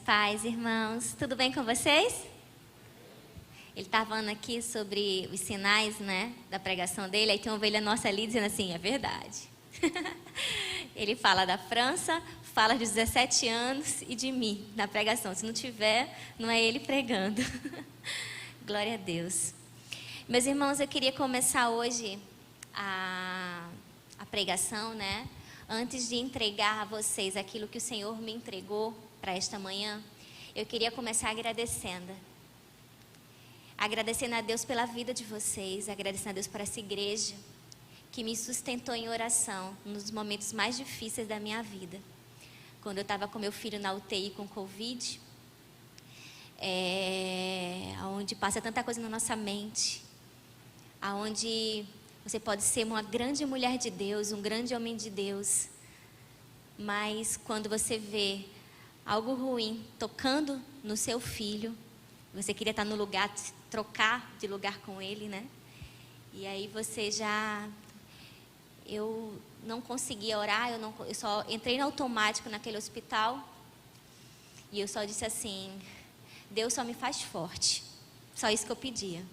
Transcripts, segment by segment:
paz, irmãos. Tudo bem com vocês? Ele estava falando aqui sobre os sinais, né, da pregação dele. Aí tem uma ovelha nossa ali dizendo assim, é verdade. Ele fala da França, fala de 17 anos e de mim na pregação. Se não tiver, não é ele pregando. Glória a Deus. Meus irmãos, eu queria começar hoje a pregação, né? Antes de entregar a vocês aquilo que o Senhor me entregou para esta manhã, eu queria começar agradecendo a Deus pela vida de vocês, agradecendo a Deus por essa igreja que me sustentou em oração nos momentos mais difíceis da minha vida. Quando eu estava com meu filho na UTI com Covid, onde passa tanta coisa na nossa mente, aonde você pode ser uma grande mulher de Deus, um grande homem de Deus, mas quando você vê algo ruim tocando no seu filho, você queria estar no lugar, trocar de lugar com ele, né? E aí eu não conseguia orar, eu só entrei no automático naquele hospital e eu só disse assim, Deus só me faz forte, só isso que eu pedia.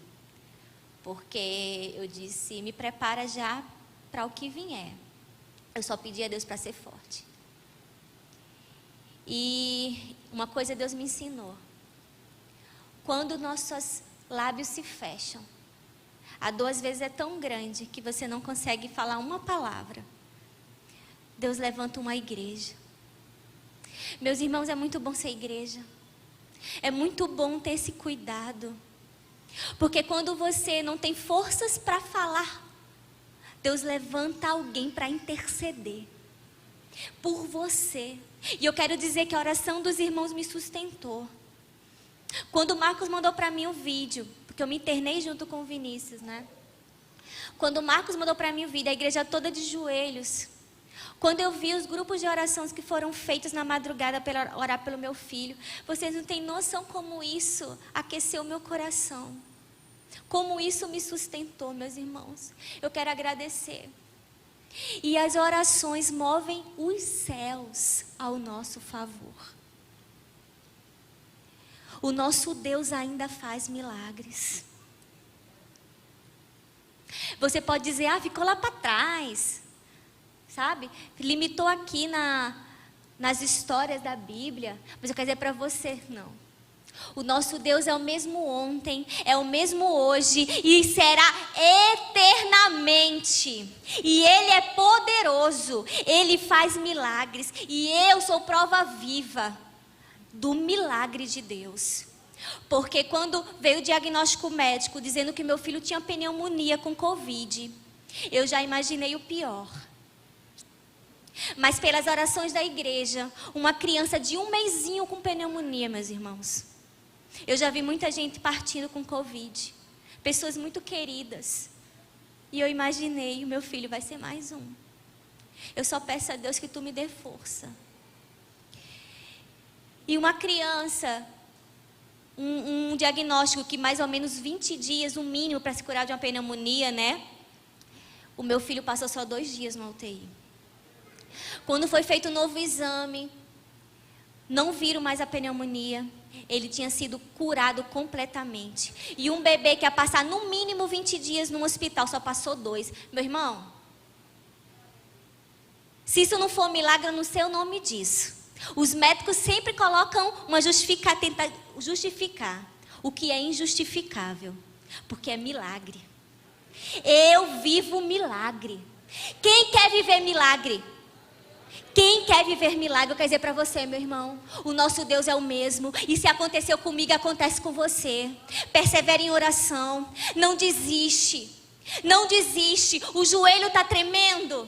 Porque eu disse, me prepara já para o que vier. Eu só pedi a Deus para ser forte. E uma coisa Deus me ensinou. Quando nossos lábios se fecham, a dor às vezes é tão grande que você não consegue falar uma palavra. Deus levanta uma igreja. Meus irmãos, é muito bom ser igreja. É muito bom ter esse cuidado. Porque quando você não tem forças para falar, Deus levanta alguém para interceder por você. E eu quero dizer que a oração dos irmãos me sustentou. Quando o Marcos mandou para mim o vídeo, porque eu me internei junto com o Vinícius, né? Quando o Marcos mandou para mim o vídeo, a igreja toda de joelhos. Quando eu vi os grupos de orações que foram feitos na madrugada para orar pelo meu filho, vocês não têm noção como isso aqueceu o meu coração. Como isso me sustentou, meus irmãos. Eu quero agradecer. E as orações movem os céus ao nosso favor. O nosso Deus ainda faz milagres. Você pode dizer, ficou lá para trás. Sabe? Limitou aqui nas histórias da Bíblia. Mas eu quero dizer para você, não. O nosso Deus é o mesmo ontem, é o mesmo hoje e será eternamente. E Ele é poderoso, Ele faz milagres. E eu sou prova viva do milagre de Deus. Porque quando veio o diagnóstico médico dizendo que meu filho tinha pneumonia com Covid, eu já imaginei o pior. Mas pelas orações da igreja, uma criança de 1 mesinho com pneumonia, meus irmãos. Eu já vi muita gente partindo com Covid. Pessoas muito queridas. E eu imaginei, o meu filho vai ser mais um. Eu só peço a Deus que tu me dê força. E uma criança, um diagnóstico que mais ou menos 20 dias, o mínimo para se curar de uma pneumonia, né? O meu filho passou só 2 dias no UTI. Quando foi feito um novo exame, não viram mais a pneumonia. Ele tinha sido curado completamente. E um bebê que ia passar no mínimo 20 dias no hospital, só passou 2. Meu irmão, se isso não for milagre, eu não sei o nome disso. Os médicos sempre colocam uma tentam justificar o que é injustificável. Porque é milagre. Eu vivo milagre. Quem quer viver milagre? Quem quer viver milagre, eu quero dizer para você, meu irmão, o nosso Deus é o mesmo. E se aconteceu comigo, acontece com você. Persevere em oração. Não desiste. Não desiste. O joelho está tremendo.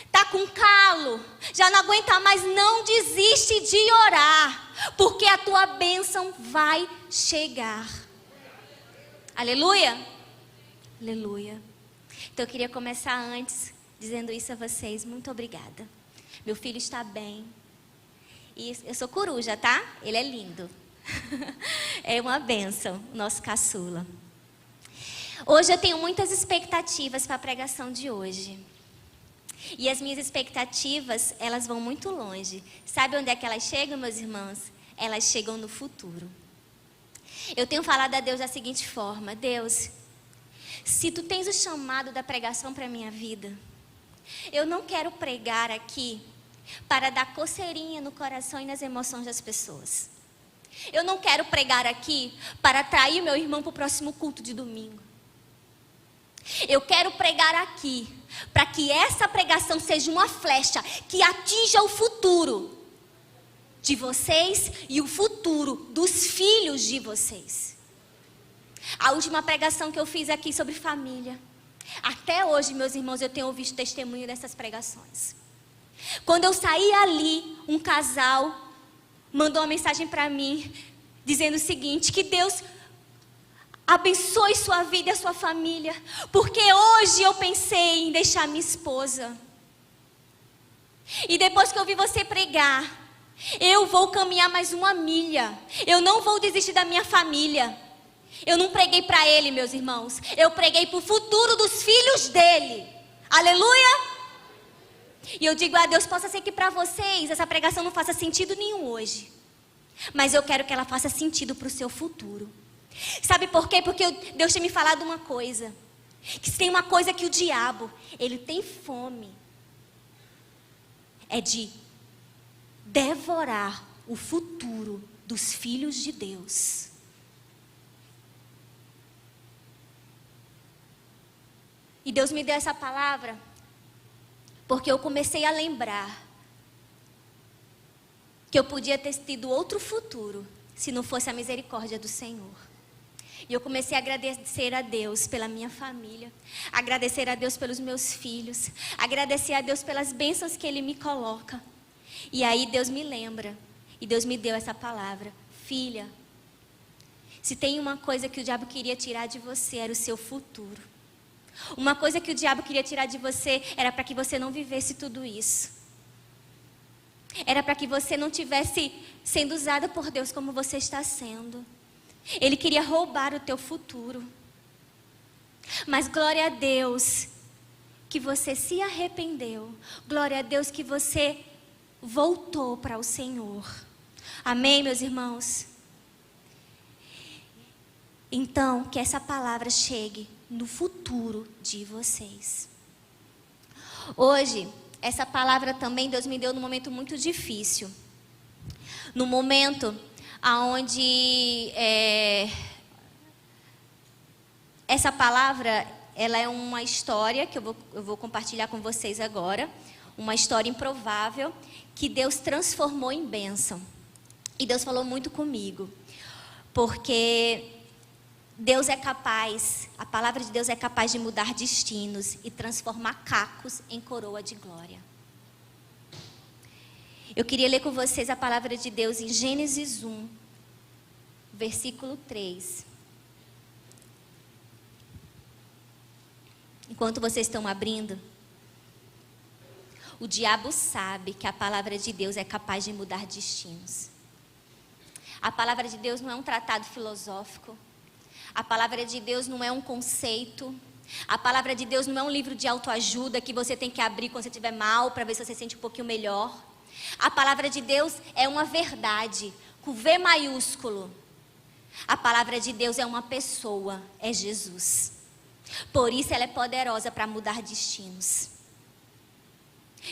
Está com calo. Já não aguenta mais. Não desiste de orar. Porque a tua bênção vai chegar. Aleluia? Aleluia. Então eu queria começar antes dizendo isso a vocês. Muito obrigada. Meu filho está bem. E eu sou coruja, tá? Ele é lindo. É uma bênção, nosso caçula. Hoje eu tenho muitas expectativas para a pregação de hoje. E as minhas expectativas, elas vão muito longe. Sabe onde é que elas chegam, meus irmãos? elas chegam no futuro. Eu tenho falado a Deus da seguinte forma: Deus, se tu tens o chamado da pregação para a minha vida, eu não quero pregar aqui para dar coceirinha no coração e nas emoções das pessoas. Eu não quero pregar aqui para atrair meu irmão para o próximo culto de domingo. Eu quero pregar aqui para que essa pregação seja uma flecha que atinja o futuro de vocês e o futuro dos filhos de vocês. A última pregação que eu fiz aqui sobre família, até hoje, meus irmãos, eu tenho ouvido testemunho dessas pregações. Quando eu saí ali, um casal mandou uma mensagem para mim, dizendo o seguinte: que Deus abençoe sua vida e a sua família, porque hoje eu pensei em deixar minha esposa. E depois que eu vi você pregar, eu vou caminhar mais uma milha. Eu não vou desistir da minha família. Eu não preguei para ele, meus irmãos. Eu preguei para o futuro dos filhos dele. Aleluia! E eu digo a Deus, possa ser que para vocês essa pregação não faça sentido nenhum hoje. Mas eu quero que ela faça sentido para o seu futuro. Sabe por quê? Porque Deus tem me falado uma coisa. Que se tem uma coisa que o diabo, ele tem fome. É de devorar o futuro dos filhos de Deus. E Deus me deu essa palavra porque eu comecei a lembrar que eu podia ter tido outro futuro se não fosse a misericórdia do Senhor. E eu comecei a agradecer a Deus pela minha família, agradecer a Deus pelos meus filhos, agradecer a Deus pelas bênçãos que Ele me coloca. E aí Deus me lembra, e Deus me deu essa palavra: filha, se tem uma coisa que o diabo queria tirar de você, era o seu futuro. Uma coisa que o diabo queria tirar de você era para que você não vivesse tudo isso. Era para que você não tivesse sendo usada por Deus como você está sendo. Ele queria roubar o teu futuro. Mas glória a Deus que você se arrependeu. Glória a Deus que você voltou para o Senhor. Amém, meus irmãos? Então, que essa palavra chegue no futuro de vocês. Hoje, essa palavra também Deus me deu num momento muito difícil. No momento onde essa palavra, ela é uma história que eu vou compartilhar com vocês agora. Uma história improvável que Deus transformou em bênção. E Deus falou muito comigo. Porque Deus é capaz, a palavra de Deus é capaz de mudar destinos e transformar cacos em coroa de glória. Eu queria ler com vocês a palavra de Deus em Gênesis 1, versículo 3. Enquanto vocês estão abrindo, o diabo sabe que a palavra de Deus é capaz de mudar destinos. A palavra de Deus não é um tratado filosófico. A palavra de Deus não é um conceito. A palavra de Deus não é um livro de autoajuda que você tem que abrir quando você estiver mal para ver se você se sente um pouquinho melhor. A palavra de Deus é uma verdade, com V maiúsculo. A palavra de Deus é uma pessoa, é Jesus. Por isso ela é poderosa para mudar destinos.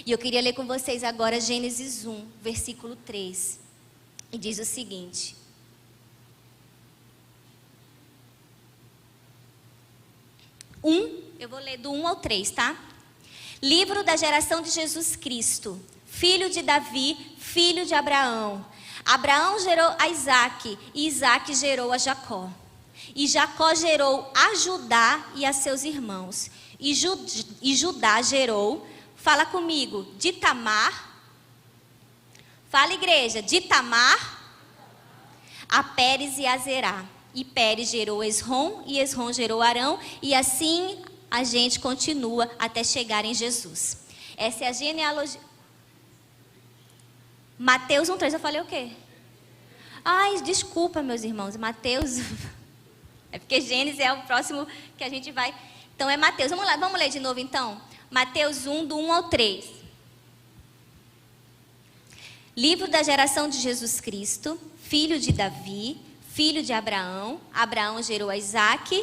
E eu queria ler com vocês agora Gênesis 1, versículo 3. E diz o seguinte: eu vou ler do 1 ao 3, tá? Livro da geração de Jesus Cristo, filho de Davi, filho de Abraão. Abraão gerou a Isaque, e Isaque gerou a Jacó. E Jacó gerou a Judá e a seus irmãos. E Judá gerou, fala comigo, de Tamar. Fala, igreja, de Tamar, a Pérez e a Zerá. E Pérez gerou Esrom, e Esrom gerou Arão, e assim a gente continua até chegar em Jesus. Essa é a genealogia. Mateus 1,3, eu falei o quê? Ai, desculpa, meus irmãos, Mateus... É porque Gênesis é o próximo que a gente vai... Então é Mateus, vamos lá, vamos ler de novo então? Mateus 1, do 1 ao 3. Livro da geração de Jesus Cristo, filho de Davi, filho de Abraão. Abraão gerou a Isaque,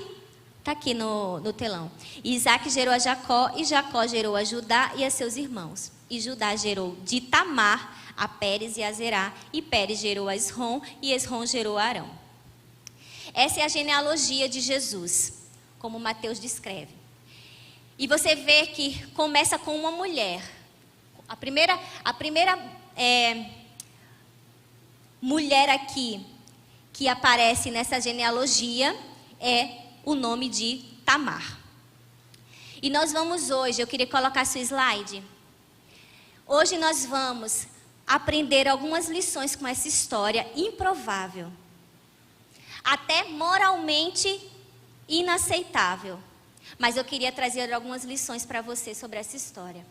está aqui no telão. E Isaque gerou a Jacó, e Jacó gerou a Judá e a seus irmãos. E Judá gerou de Tamar a Pérez e a Zerá, e Pérez gerou a Esrom, e Esrom gerou a Arão. Essa é a genealogia de Jesus, como Mateus descreve. E você vê que começa com uma mulher. A primeira mulher aqui que aparece nessa genealogia é o nome de Tamar. E nós vamos hoje, eu queria colocar seu slide. Hoje nós vamos aprender algumas lições com essa história improvável, até moralmente inaceitável. Mas eu queria trazer algumas lições para você sobre essa história.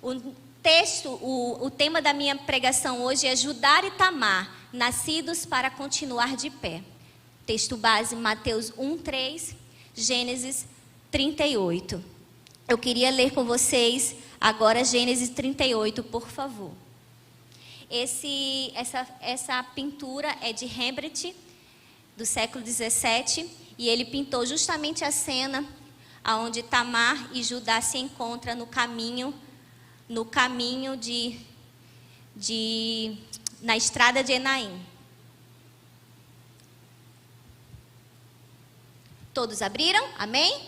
O tema da minha pregação hoje é Judá e Tamar, nascidos para continuar de pé. Texto base, Mateus 1:3, Gênesis 38. Eu queria ler com vocês agora Gênesis 38, por favor. Essa pintura é de Rembrandt, do século 17, e ele pintou justamente a cena onde Tamar e Judá se encontram no caminho na estrada de Enaim. Todos abriram? Amém?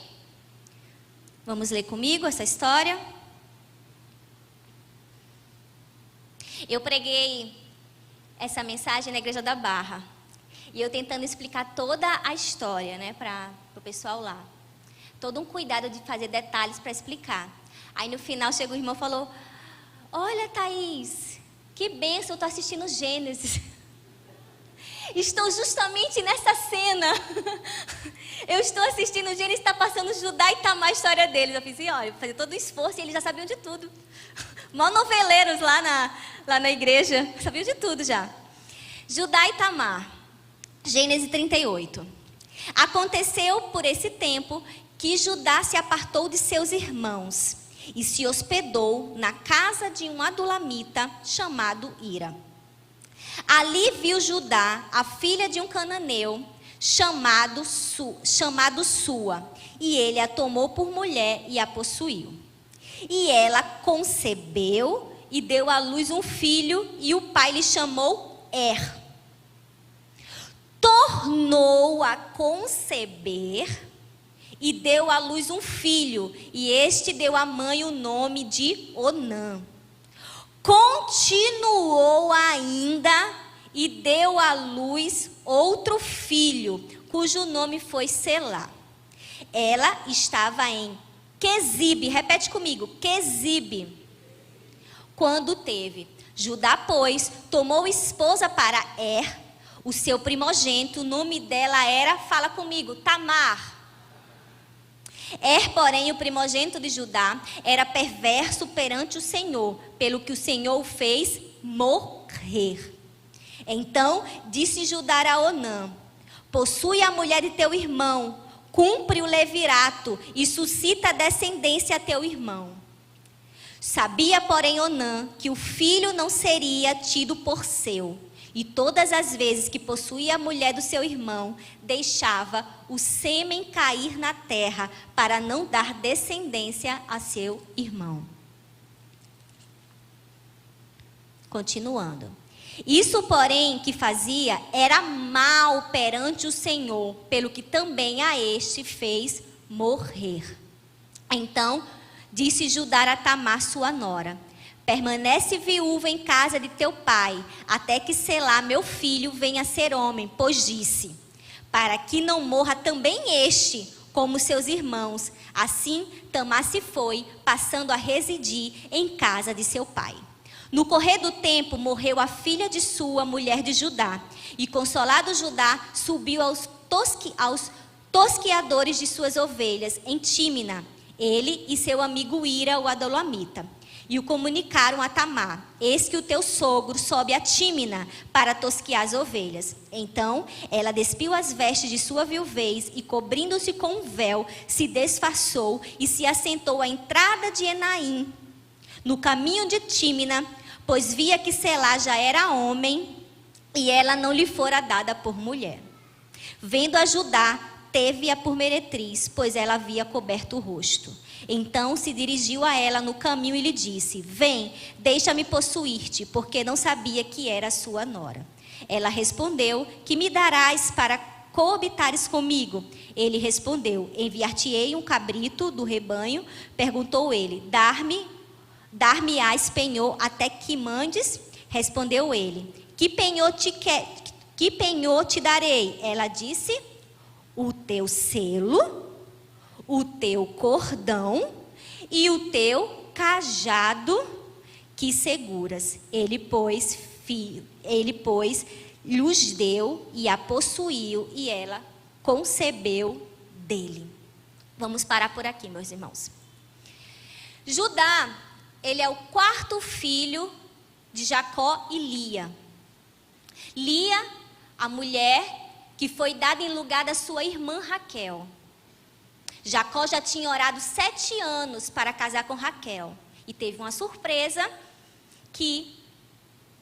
Vamos ler comigo essa história? Eu preguei essa mensagem na Igreja da Barra. E eu tentando explicar toda a história, né, para o pessoal lá. Todo um cuidado de fazer detalhes para explicar. Aí no final chegou o irmão e falou: olha, Thaís, que bênção, eu estou assistindo Gênesis. Estou justamente nessa cena. Eu estou assistindo Gênesis, está passando Judá e Tamar, a história deles. Eu fiz, olha, vou fazer todo o esforço e eles já sabiam de tudo. Mó noveleiros lá na igreja, sabiam de tudo já. Judá e Tamar, Gênesis 38. Aconteceu por esse tempo que Judá se apartou de seus irmãos e se hospedou na casa de um adulamita chamado Ira. Ali viu Judá a filha de um cananeu chamado Sua, e ele a tomou por mulher e a possuiu. E ela concebeu e deu à luz um filho, e o pai lhe chamou Tornou a conceber e deu à luz um filho, e este deu à mãe o nome de Onã. Continuou ainda e deu à luz outro filho, cujo nome foi Selá. Ela estava em Quezibe, repete comigo, Quezibe, quando teve. Judá, pois, tomou esposa para o seu primogênito, o nome dela era, fala comigo, Tamar. Porém, o primogênito de Judá era perverso perante o Senhor, pelo que o Senhor o fez morrer. Então disse Judá a Onã: possui a mulher de teu irmão, cumpre o levirato e suscita descendência a teu irmão. Sabia, porém, Onã que o filho não seria tido por seu, e todas as vezes que possuía a mulher do seu irmão, deixava o sêmen cair na terra, para não dar descendência a seu irmão. Continuando. Isso, porém, que fazia, era mal perante o Senhor, pelo que também a este fez morrer. Então, disse Judá a Tamar, sua nora: permanece viúva em casa de teu pai, até que Selá, meu filho, venha a ser homem, pois disse: para que não morra também este, como seus irmãos. Assim, Tamar se foi, passando a residir em casa de seu pai. No correr do tempo, morreu a filha de Sua, mulher de Judá. E consolado Judá, subiu aos tosqueadores de suas ovelhas, em Tímina, ele e seu amigo Ira, o adulamita. E o comunicaram a Tamar: eis que o teu sogro sobe a Tímina para tosquear as ovelhas. Então ela despiu as vestes de sua viuvez e, cobrindo-se com um véu, se disfarçou e se assentou à entrada de Enaim, no caminho de Tímina, pois via que Selá já era homem e ela não lhe fora dada por mulher. Vendo-a Judá, teve-a por meretriz, pois ela havia coberto o rosto. Então se dirigiu a ela no caminho e lhe disse: vem, deixa-me possuir-te, porque não sabia que era sua nora. Ela respondeu: que me darás para coabitares comigo? Ele respondeu: enviar-te-ei um cabrito do rebanho. Perguntou ele: dar-me-ás penhor até que mandes? Respondeu ele: que penhor te darei? Ela disse: o teu selo, o teu cordão e o teu cajado que seguras. Ele, pois, lhes deu e a possuiu, e ela concebeu dele. Vamos parar por aqui, meus irmãos. Judá, ele é o quarto filho de Jacó e Lia. Lia, a mulher que foi dada em lugar da sua irmã Raquel. Jacó já tinha orado 7 anos para casar com Raquel. E teve uma surpresa que,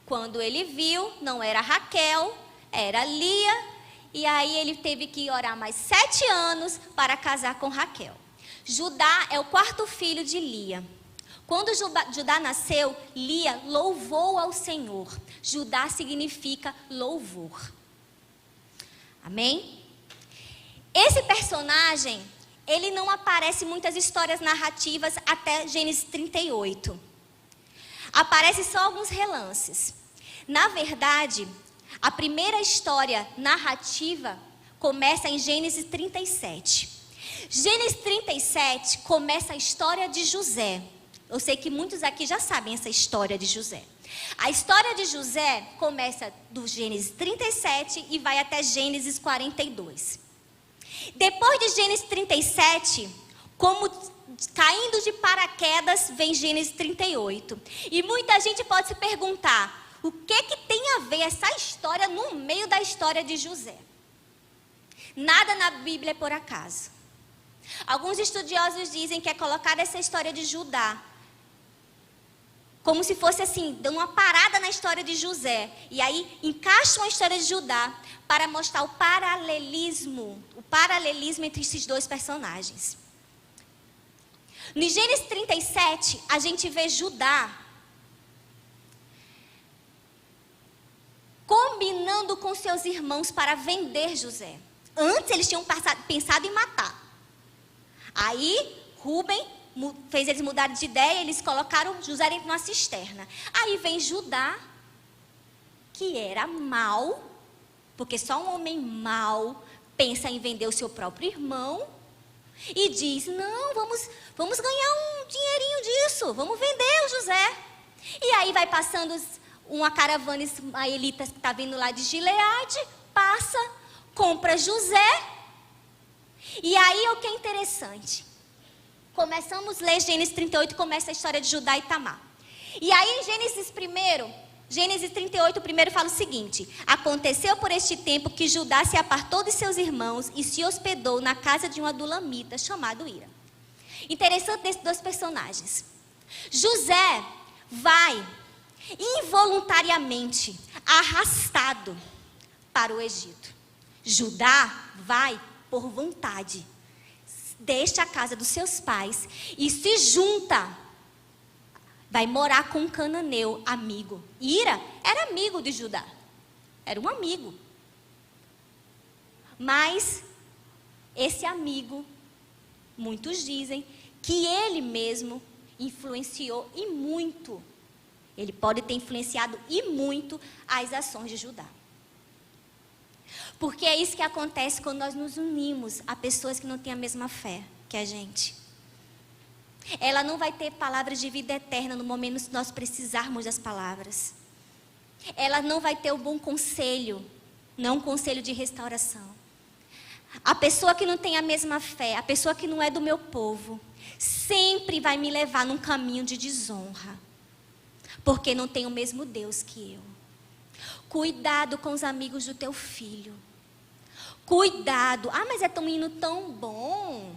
quando ele viu, não era Raquel, era Lia. E aí ele teve que orar mais 7 anos para casar com Raquel. Judá é o quarto filho de Lia. Quando Judá nasceu, Lia louvou ao Senhor. Judá significa louvor. Amém? Esse personagem, ele não aparece em muitas histórias narrativas até Gênesis 38. Aparece só alguns relances. Na verdade, a primeira história narrativa começa em Gênesis 37. Gênesis 37 começa a história de José. Eu sei que muitos aqui já sabem essa história de José. A história de José começa do Gênesis 37 e vai até Gênesis 42. Depois de Gênesis 37, como caindo de paraquedas, vem Gênesis 38. E muita gente pode se perguntar: o que tem a ver essa história no meio da história de José? Nada na Bíblia é por acaso. Alguns estudiosos dizem que é colocar essa história de Judá como se fosse assim, dando uma parada na história de José. E aí encaixam a história de Judá para mostrar o paralelismo entre esses dois personagens. No Gênesis 37, a gente vê Judá combinando com seus irmãos para vender José. Antes eles tinham pensado em matar. Aí Rúben fez eles mudarem de ideia, eles colocaram José dentro de uma cisterna. Aí vem Judá, que era mau, porque só um homem mau pensa em vender o seu próprio irmão, e diz: não, vamos ganhar um dinheirinho disso, vamos vender o José. E aí vai passando uma caravana ismaelita que está vindo lá de Gileade, passa, compra José. E aí o que é interessante? Começamos a ler Gênesis 38, começa a história de Judá e Tamar. E aí em Gênesis 38, primeiro fala o seguinte: aconteceu por este tempo que Judá se apartou de seus irmãos e se hospedou na casa de um adulamita chamado Ira. Interessante desses dois personagens. José vai involuntariamente arrastado para o Egito. Judá vai por vontade. Deixa a casa dos seus pais e se junta. Vai morar com um cananeu amigo. Ira era amigo de Judá. Era um amigo. Mas esse amigo, muitos dizem que ele mesmo influenciou e muito. Ele pode ter influenciado e muito as ações de Judá. Porque é isso que acontece quando nós nos unimos a pessoas que não têm a mesma fé que a gente. Ela não vai ter palavras de vida eterna no momento que nós precisarmos das palavras. Ela não vai ter o bom conselho, não um conselho de restauração. A pessoa que não tem a mesma fé, a pessoa que não é do meu povo, sempre vai me levar num caminho de desonra. Porque não tem o mesmo Deus que eu. Cuidado com os amigos do teu filho. Cuidado. Ah, mas é um menino tão bom.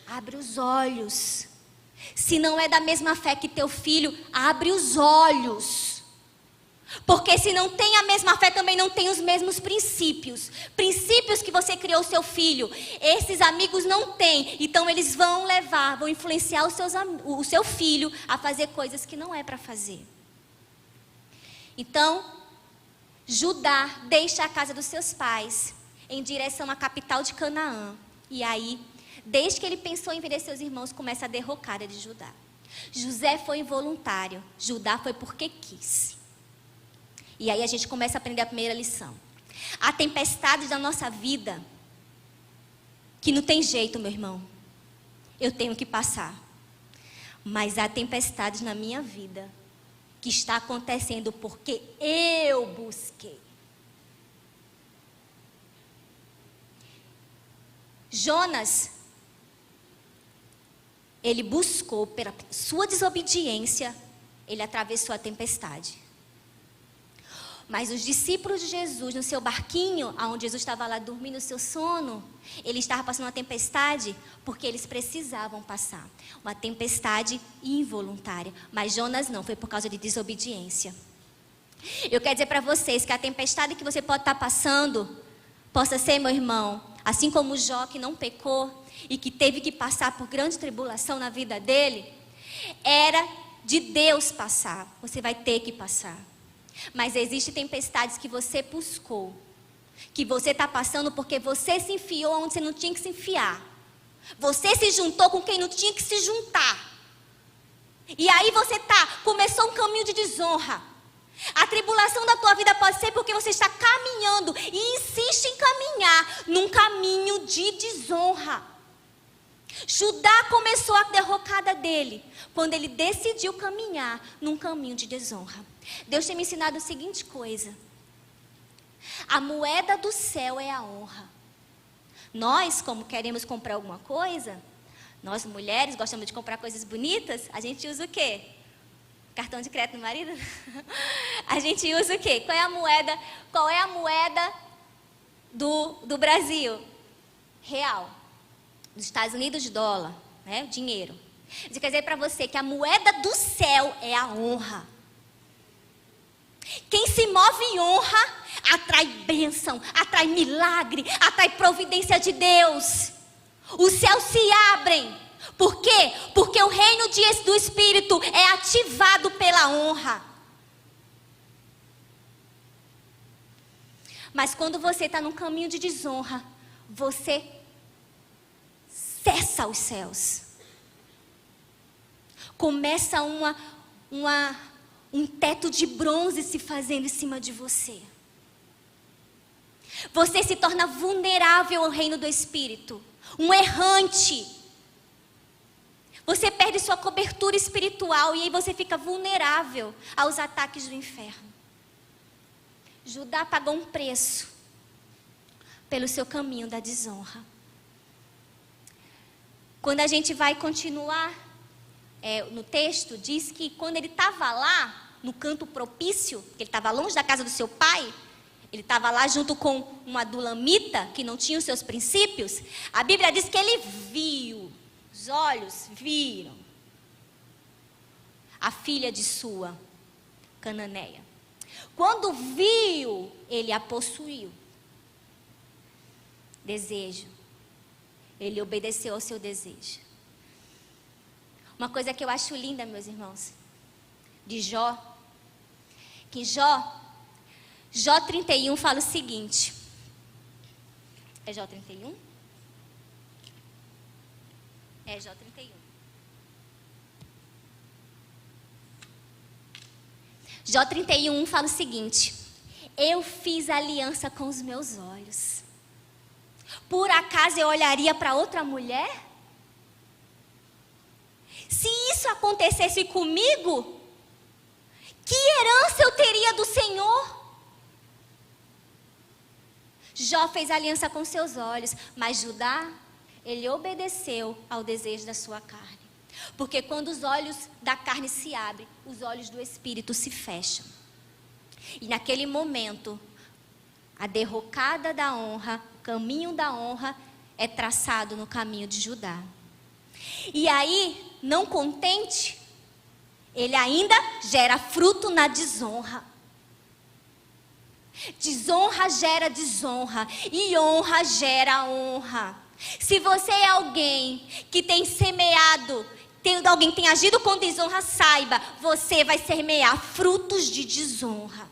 Abre os olhos. Se não é da mesma fé que teu filho, abre os olhos. Porque se não tem a mesma fé, também não tem os mesmos princípios. Princípios que você criou seu filho. Esses amigos não têm. Então eles vão influenciar o seu filho a fazer coisas que não é para fazer. Então, Judá deixa a casa dos seus pais em direção à capital de Canaã. E aí, desde que ele pensou em vender seus irmãos, começa a derrocada de Judá. José foi involuntário, Judá foi porque quis. E aí a gente começa a aprender a primeira lição. Há tempestades na nossa vida que não tem jeito, meu irmão. Eu tenho que passar. Mas há tempestades na minha vida que está acontecendo porque eu busquei. Jonas, ele buscou, pela sua desobediência, ele atravessou a tempestade. Mas os discípulos de Jesus, no seu barquinho, onde Jesus estava lá dormindo o seu sono, ele estava passando uma tempestade porque eles precisavam passar. Uma tempestade involuntária. Mas Jonas não, foi por causa de desobediência. Eu quero dizer para vocês que a tempestade que você pode estar passando, possa ser, meu irmão, assim como Jó, que não pecou e que teve que passar por grande tribulação na vida dele, era de Deus passar. Você vai ter que passar. Mas existem tempestades que você buscou, que você está passando porque você se enfiou onde você não tinha que se enfiar. Você se juntou com quem não tinha que se juntar. E aí começou um caminho de desonra. A tribulação da tua vida pode ser porque você está caminhando e insiste em caminhar num caminho de desonra. Judá começou a derrocada dele quando ele decidiu caminhar num caminho de desonra. Deus tem me ensinado a seguinte coisa: a moeda do céu é a honra. Nós, como queremos comprar alguma coisa, nós mulheres gostamos de comprar coisas bonitas, a gente usa o quê? Cartão de crédito do marido? A gente usa o quê? Qual é a moeda do Brasil? Real. Dos Estados Unidos, dólar, né? Dinheiro. Eu quero dizer para você que a moeda do céu é a honra. Quem se move em honra atrai bênção, atrai milagre, atrai providência de Deus. Os céus se abrem. Por quê? Porque o reino do Espírito é ativado pela honra. Mas quando você está num caminho de desonra, você cessa os céus. Começa um teto de bronze se fazendo em cima de você. Você se torna vulnerável ao reino do Espírito. Um errante. Você perde sua cobertura espiritual e aí você fica vulnerável aos ataques do inferno. Judá pagou um preço pelo seu caminho da desonra. Quando a gente vai continuar no texto, diz que quando ele estava lá, no canto propício, que ele estava longe da casa do seu pai, ele estava lá junto com uma adulamita, que não tinha os seus princípios, a Bíblia diz que ele viu, os olhos viram, a filha de sua, Cananeia. Quando viu, ele a possuiu. Desejo. Ele obedeceu ao seu desejo. Uma coisa que eu acho linda, meus irmãos, de Jó, que Jó 31 fala o seguinte. É Jó 31? É Jó 31. Jó 31 fala o seguinte: eu fiz aliança com os meus olhos. Por acaso eu olharia para outra mulher? Se isso acontecesse comigo, que herança eu teria do Senhor? Jó fez aliança com seus olhos, mas Judá, ele obedeceu ao desejo da sua carne. Porque quando os olhos da carne se abrem, os olhos do Espírito se fecham. E naquele momento, a derrocada da honra, o caminho da honra é traçado no caminho de Judá. E aí, não contente, ele ainda gera fruto na desonra. Desonra gera desonra e honra gera honra. Se você é alguém que tem semeado, alguém que tem agido com desonra, saiba, você vai semear frutos de desonra.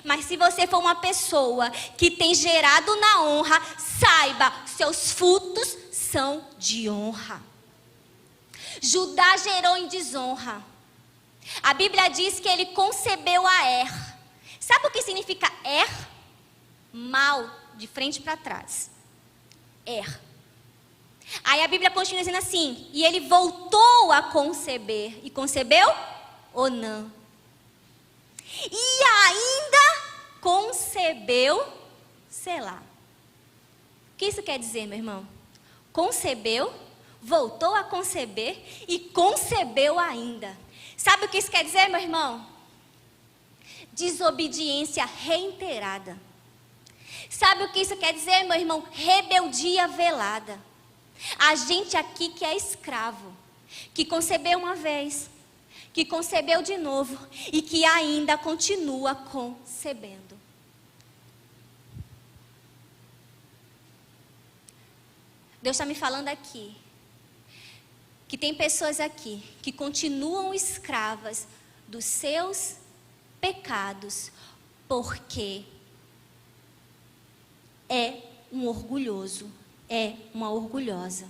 Mas se você for uma pessoa que tem gerado na honra, saiba, seus frutos são de honra. Judá gerou em desonra. A Bíblia diz que ele concebeu a Er. Sabe o que significa Er? Mal, de frente para trás. Er. Aí a Bíblia continua dizendo assim, e ele voltou a conceber. E concebeu Onã. E ainda concebeu Selá. O que isso quer dizer, meu irmão? Concebeu, voltou a conceber e concebeu ainda. Sabe o que isso quer dizer, meu irmão? Desobediência reiterada. Sabe o que isso quer dizer, meu irmão? Rebeldia velada. A gente aqui que é escravo, que concebeu uma vez, que concebeu de novo e que ainda continua concebendo. Deus está me falando aqui, que tem pessoas aqui que continuam escravas dos seus pecados, porque é um orgulhoso, é uma orgulhosa.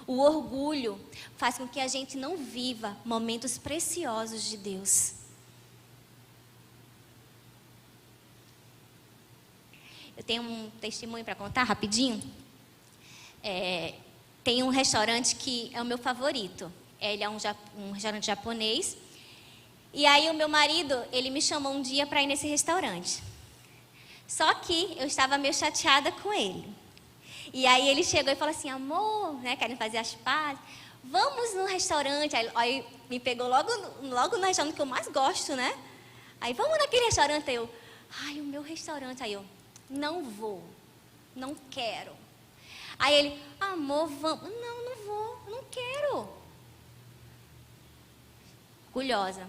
O orgulho faz com que a gente não viva momentos preciosos de Deus. Eu tenho um testemunho para contar rapidinho. Tem um restaurante que é o meu favorito. Ele é um restaurante japonês. E aí o meu marido, ele me chamou um dia para ir nesse restaurante. Só que eu estava meio chateada com ele. E aí ele chegou e falou assim, amor, né, querem fazer as pazes, vamos no restaurante. Aí me pegou logo no restaurante que eu mais gosto, né? Aí vamos naquele restaurante. Aí eu, o meu restaurante. Aí eu, não vou, não quero. Aí ele, amor, vamos. Não vou, não quero. Orgulhosa.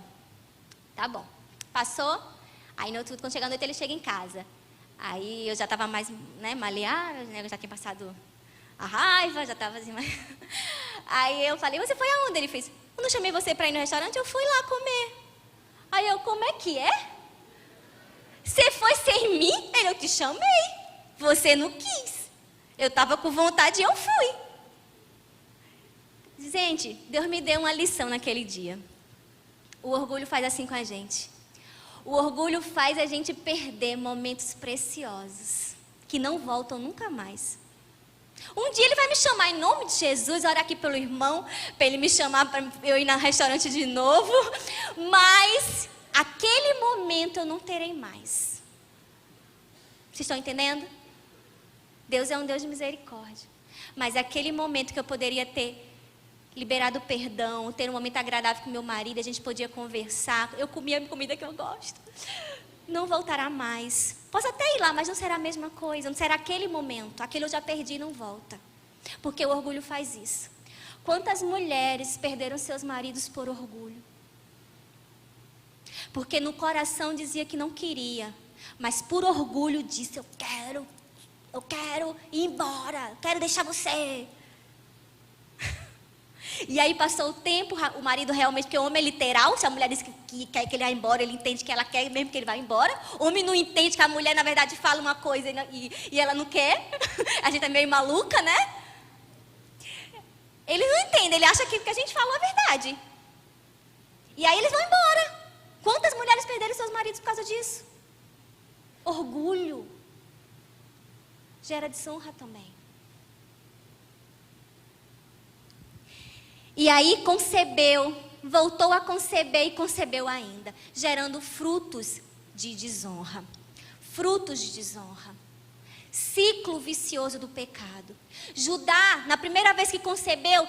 Tá bom. Passou. Aí no outro, quando chega a noite, ele chega em casa. Aí eu já estava mais, né, maleada, né, eu já tinha passado a raiva, já estava assim, mas... Aí eu falei, você foi aonde? Ele fez, quando eu chamei você para ir no restaurante, eu fui lá comer. Aí eu, como é que é? Você foi sem mim? Ele, eu te chamei. Você não quis. Eu estava com vontade e eu fui. Gente, Deus me deu uma lição naquele dia. O orgulho faz assim com a gente. O orgulho faz a gente perder momentos preciosos, que não voltam nunca mais. Um dia ele vai me chamar em nome de Jesus, orar aqui pelo irmão, para ele me chamar para eu ir no restaurante de novo. Mas aquele momento eu não terei mais. Vocês estão entendendo? Deus é um Deus de misericórdia. Mas aquele momento que eu poderia ter liberado perdão, ter um momento agradável com meu marido, a gente podia conversar, eu comia a comida que eu gosto, não voltará mais. Posso até ir lá, mas não será a mesma coisa, não será aquele momento, aquele eu já perdi e não volta, porque o orgulho faz isso. Quantas mulheres perderam seus maridos por orgulho? Porque no coração dizia que não queria, mas por orgulho disse, eu quero ir embora, quero deixar você. E aí passou o tempo, o marido realmente, porque o homem é literal, se a mulher diz que quer que ele vá embora, ele entende que ela quer mesmo que ele vá embora. O homem não entende que a mulher, na verdade, fala uma coisa e ela não quer. A gente é meio maluca, né? Eles não entendem, ele acha que a gente falou a verdade. E aí eles vão embora. Quantas mulheres perderam seus maridos por causa disso? Orgulho gera desonra também. E aí concebeu, voltou a conceber e concebeu ainda, gerando frutos de desonra. Frutos de desonra. Ciclo vicioso do pecado. Judá, na primeira vez que concebeu,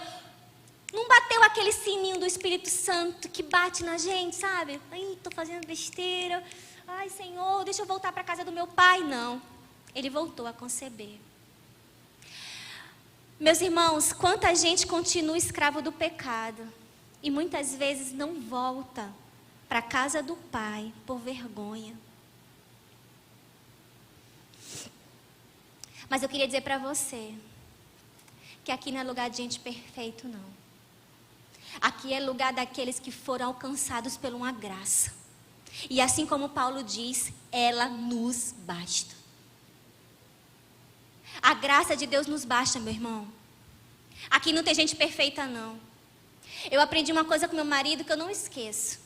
não bateu aquele sininho do Espírito Santo que bate na gente, sabe? Ai, estou fazendo besteira. Ai, Senhor, deixa eu voltar para a casa do meu pai. Não, ele voltou a conceber. Meus irmãos, quanta gente continua escravo do pecado e muitas vezes não volta para a casa do Pai por vergonha. Mas eu queria dizer para você que aqui não é lugar de gente perfeito, não. Aqui é lugar daqueles que foram alcançados por uma graça. E assim como Paulo diz, ela nos basta. A graça de Deus nos basta, meu irmão. Aqui não tem gente perfeita, não. Eu aprendi uma coisa com meu marido que eu não esqueço.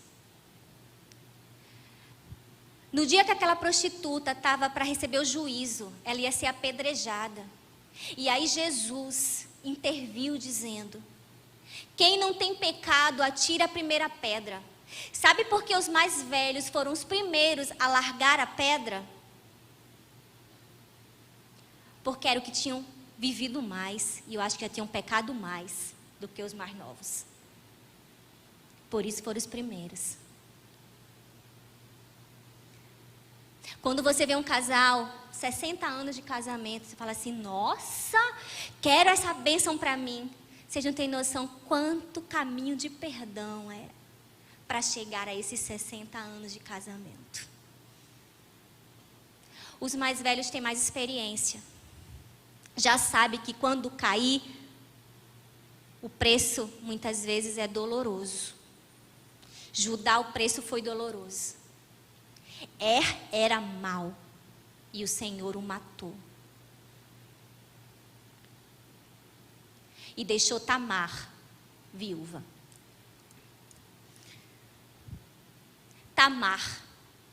No dia que aquela prostituta estava para receber o juízo, ela ia ser apedrejada. E aí Jesus interviu dizendo: quem não tem pecado, atire a primeira pedra. Sabe por que os mais velhos foram os primeiros a largar a pedra? Porque era o que tinham vivido mais, e eu acho que já tinham pecado mais do que os mais novos. Por isso foram os primeiros. Quando você vê um casal, 60 anos de casamento, você fala assim: nossa, quero essa bênção para mim. Vocês não têm noção quanto caminho de perdão é para chegar a esses 60 anos de casamento. Os mais velhos têm mais experiência. Já sabe que quando cair, o preço muitas vezes é doloroso. Judá, o preço foi doloroso. Era mau e o Senhor o matou. E deixou Tamar viúva. Tamar.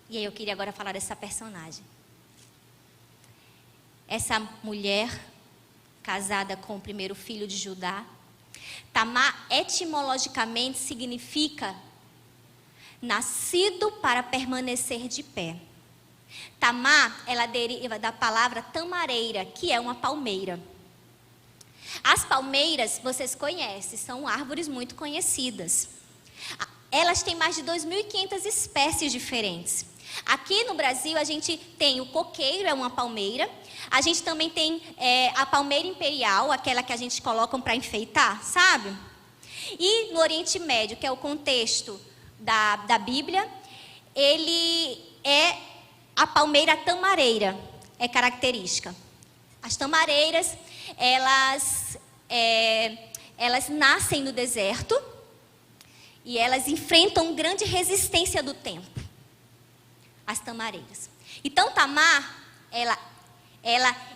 E aí eu queria agora falar dessa personagem. Essa mulher casada com o primeiro filho de Judá. Tamar etimologicamente significa nascido para permanecer de pé. Tamar, ela deriva da palavra tamareira, que é uma palmeira. As palmeiras, vocês conhecem, são árvores muito conhecidas. Elas têm mais de 2.500 espécies diferentes. Aqui no Brasil, a gente tem o coqueiro, é uma palmeira. A gente também tem a palmeira imperial, aquela que a gente coloca para enfeitar, sabe? E no Oriente Médio, que é o contexto da Bíblia, ele é a palmeira tamareira, é característica. As tamareiras, elas nascem no deserto e elas enfrentam grande resistência do tempo. As tamareiras. Então Tamar, ela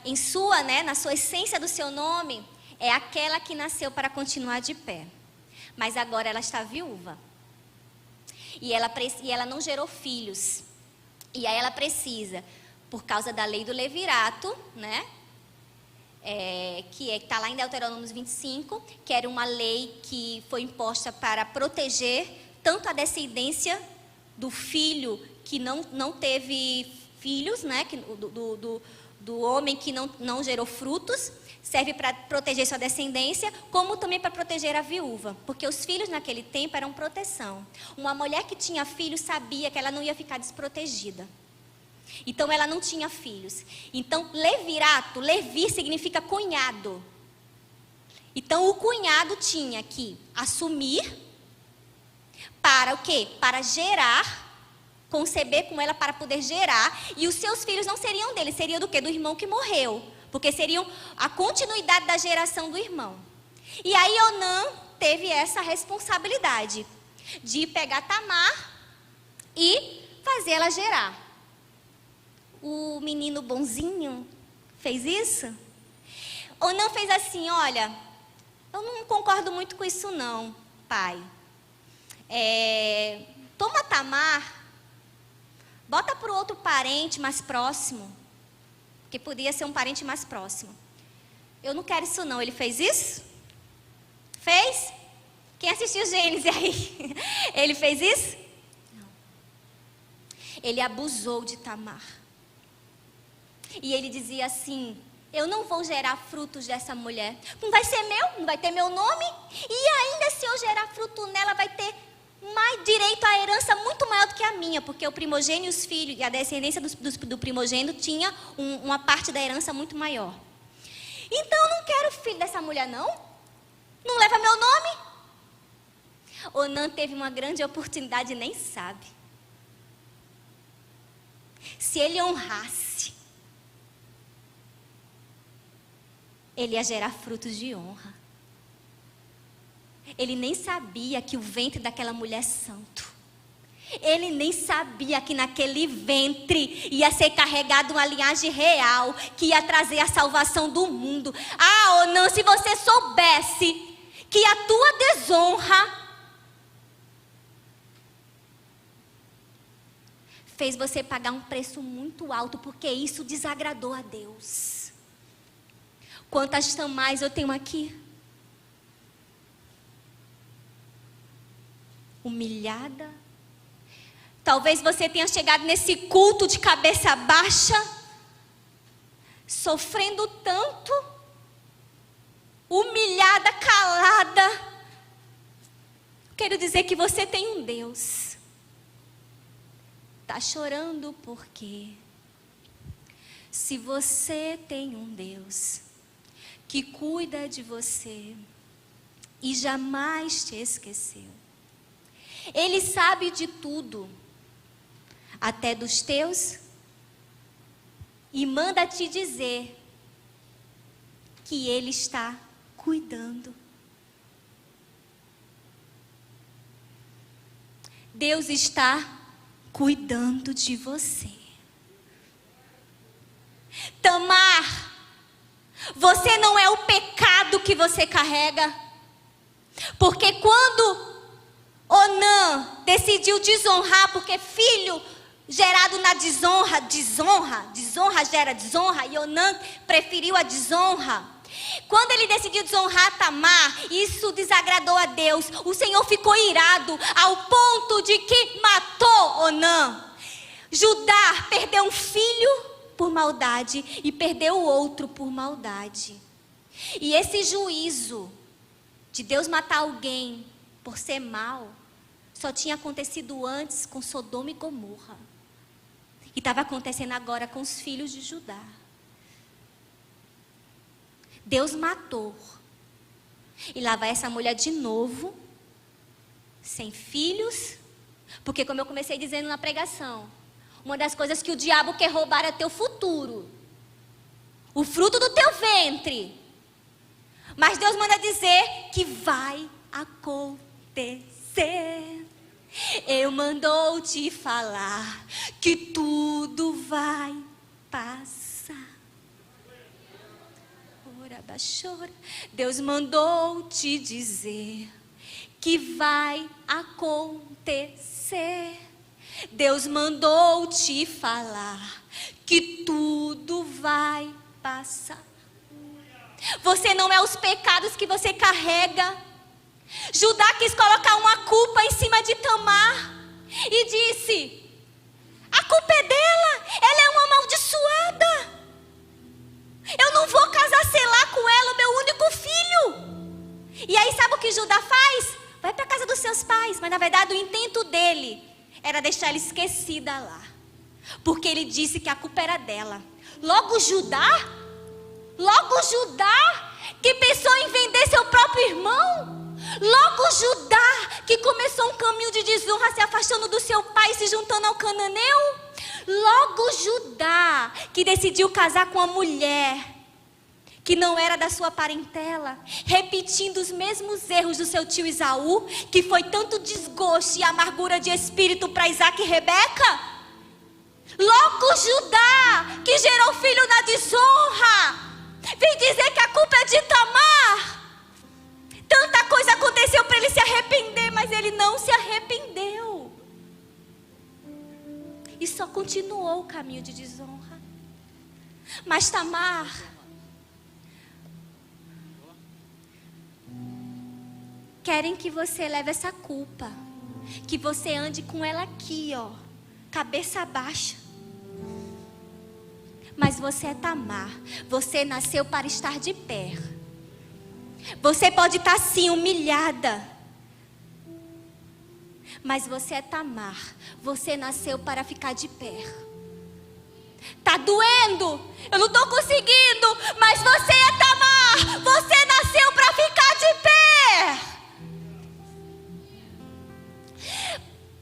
em sua, na sua essência do seu nome, é aquela que nasceu para continuar de pé. Mas agora ela está viúva. E ela não gerou filhos. E aí ela precisa, por causa da lei do levirato, que está lá em Deuteronômio 25, que era uma lei que foi imposta para proteger tanto a descendência do filho que não teve filhos, do homem que não gerou frutos, serve para proteger sua descendência, como também para proteger a viúva, porque os filhos naquele tempo eram proteção. Uma mulher que tinha filhos sabia que ela não ia ficar desprotegida. Então ela não tinha filhos. Então Levi significa cunhado. Então o cunhado tinha que assumir para o quê? Para gerar, conceber com ela para poder gerar, e os seus filhos não seriam dele, seria do quê? Do irmão que morreu, porque seriam a continuidade da geração do irmão. E aí Onã teve essa responsabilidade de pegar Tamar e fazer ela gerar. O menino bonzinho fez isso? Onã fez assim: olha, eu não concordo muito com isso não, pai. Toma Tamar, bota para o outro parente mais próximo, que podia ser um parente mais próximo. Eu não quero isso não. Ele fez isso? Fez? Quem assistiu Gênesis aí? Ele fez isso? Não. Ele abusou de Tamar. E ele dizia assim: eu não vou gerar frutos dessa mulher. Não vai ser meu, não vai ter meu nome. E ainda se eu gerar fruto nela, vai ter mais direito à herança muito maior do que a minha, porque o primogênito e os filhos, e a descendência do primogênito tinha uma parte da herança muito maior. Então eu não quero filho dessa mulher, não. Não leva meu nome. Onã teve uma grande oportunidade e nem sabe. Se ele honrasse, ele ia gerar frutos de honra. Ele nem sabia que o ventre daquela mulher é santo. Ele nem sabia que naquele ventre ia ser carregada uma linhagem real, que ia trazer a salvação do mundo. Ah, Onã, se você soubesse que a tua desonra fez você pagar um preço muito alto, porque isso desagradou a Deus. Quantas Tamais eu tenho aqui? Humilhada. Talvez você tenha chegado nesse culto de cabeça baixa, sofrendo tanto, humilhada, calada. Quero dizer que você tem um Deus. Está chorando porque se você tem um Deus que cuida de você e jamais te esqueceu, Ele sabe de tudo, até dos teus, e manda te dizer que Ele está cuidando. Deus está cuidando de você. Tamar, você não é o pecado que você carrega, porque quando Onã decidiu desonrar, porque filho gerado na desonra gera desonra, e Onã preferiu a desonra. Quando ele decidiu desonrar Tamar, isso desagradou a Deus. O Senhor ficou irado ao ponto de que matou Onã. Judá perdeu um filho por maldade e perdeu o outro por maldade. E esse juízo de Deus matar alguém por ser mal só tinha acontecido antes com Sodoma e Gomorra. E estava acontecendo agora com os filhos de Judá. Deus matou. E lá vai essa mulher de novo, sem filhos. Porque como eu comecei dizendo na pregação, uma das coisas que o diabo quer roubar é teu futuro. O fruto do teu ventre. Mas Deus manda dizer que vai acontecer. Eu mandou te falar que tudo vai passar. Deus mandou te dizer que vai acontecer. Deus mandou te falar que tudo vai passar. Você não é os pecados que você carrega. Judá quis colocar uma culpa em cima de Tamar e disse: a culpa é dela, ela é uma amaldiçoada. Eu não vou casar, selar com ela, o meu único filho. E aí sabe o que Judá faz? Vai para a casa dos seus pais. Mas na verdade o intento dele era deixar ela esquecida lá, porque ele disse que a culpa era dela. Logo Judá, que pensou em vender seu próprio irmão. Logo Judá, que começou um caminho de desonra, se afastando do seu pai, se juntando ao cananeu. Logo Judá, que decidiu casar com uma mulher que não era da sua parentela, repetindo os mesmos erros do seu tio Esaú, que foi tanto desgosto e amargura de espírito para Isaac e Rebeca. Logo Judá, que gerou filho na desonra, vem dizer que a culpa é de Tamar. Tanta coisa aconteceu para ele se arrepender, mas ele não se arrependeu. E só continuou o caminho de desonra. Mas Tamar querem que você leve essa culpa, que você ande com ela aqui, ó, cabeça baixa. Mas você é Tamar, você nasceu para estar de pé. Você pode estar sim humilhada, mas você é Tamar, você nasceu para ficar de pé. Tá doendo, eu não estou conseguindo, mas você é Tamar, você nasceu para ficar de pé.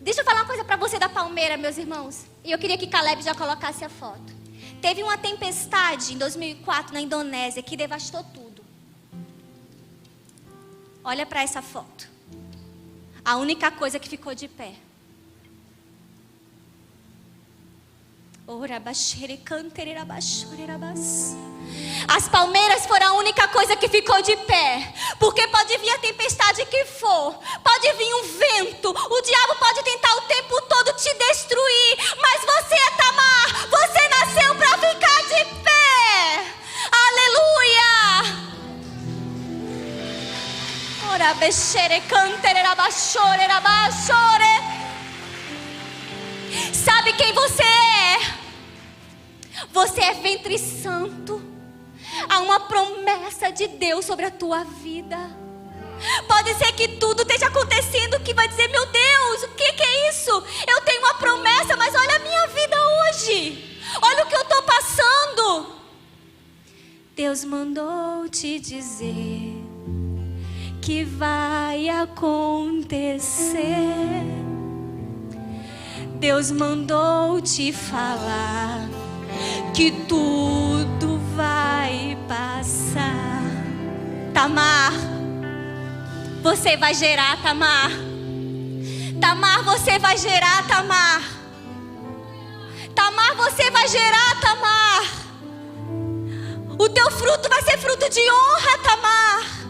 Deixa eu falar uma coisa para você da palmeira, meus irmãos. E eu queria que Caleb já colocasse a foto. Teve uma tempestade em 2004 na Indonésia que devastou tudo. Olha para essa foto. A única coisa que ficou de pé. As palmeiras foram a única coisa que ficou de pé. Porque pode vir a tempestade que for, pode vir um vento, o diabo pode tentar o tempo todo te destruir, mas você é Tamar, você nasceu para ficar de pé. Aleluia. Ora bechere cantere rabachore rabachore. Sabe quem você é? Você é ventre santo. Há uma promessa de Deus sobre a tua vida. Pode ser que tudo esteja acontecendo que vai dizer: meu Deus, o que é isso? Eu tenho uma promessa, mas olha a minha vida hoje. Olha o que eu estou passando. Deus mandou te dizer que vai acontecer. Deus mandou te falar que tudo vai passar. Tamar, você vai gerar, Tamar. Tamar, você vai gerar, Tamar. Tamar, você vai gerar, Tamar. O teu fruto vai ser fruto de honra, Tamar.